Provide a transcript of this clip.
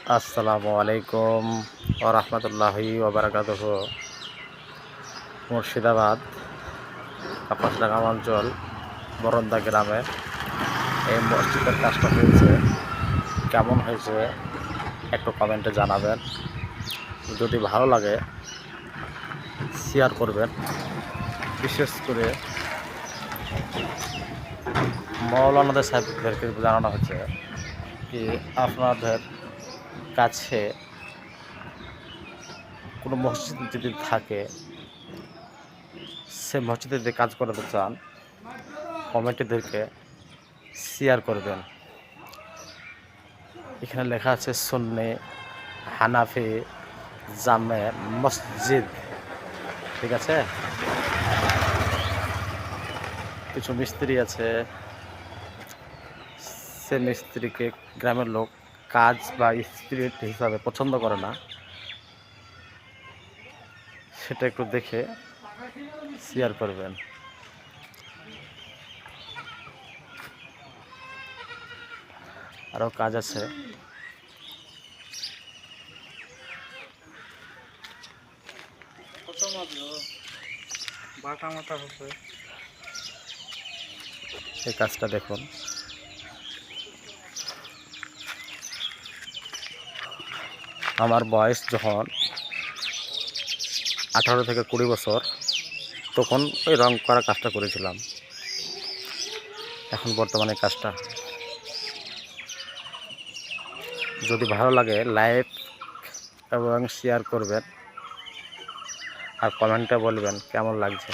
আসসালামু আলাইকুম ওয়া রাহমাতুল্লাহি ওয়া বারাকাতুহু। মুর্শিদাবাদ কাপাসডাঙ্গা অঞ্চল বরন্দা গ্রামে এই মসজিদের কাজটা হয়েছে। কেমন হয়েছে একটু কমেন্টে জানাবেন। যদি ভালো লাগে শেয়ার করবেন। বিশেষ করে মৌলানাদের সাহেবদেরকে জানানো হচ্ছে কি আপনাদের কাছে কোনো মসজিদ যদি থাকে, সে মসজিদে যে কাজ করাতে চান কমিটিদেরকে শেয়ার করবেন। এখানে লেখা আছে সুন্নি হানাফি জামে মসজিদ, ঠিক আছে। কিছু মিস্ত্রি আছে, সে মিস্ত্রিকে গ্রামের লোক কাজ বা স্পিরিট হিসাবে পছন্দ করে না, সেটা একটু দেখে শেয়ার করবেন। আরও কাজ আছে। এই কাজটা দেখুন। আমার বয়স যখন 18 থেকে 20 বছর, তখন ওই রং করা কাজটা করেছিলাম। এখন বর্তমানে কাজটা যদি ভালো লাগে লাইক এবং শেয়ার করবেন আর কমেন্টে বলবেন কেমন লাগছে।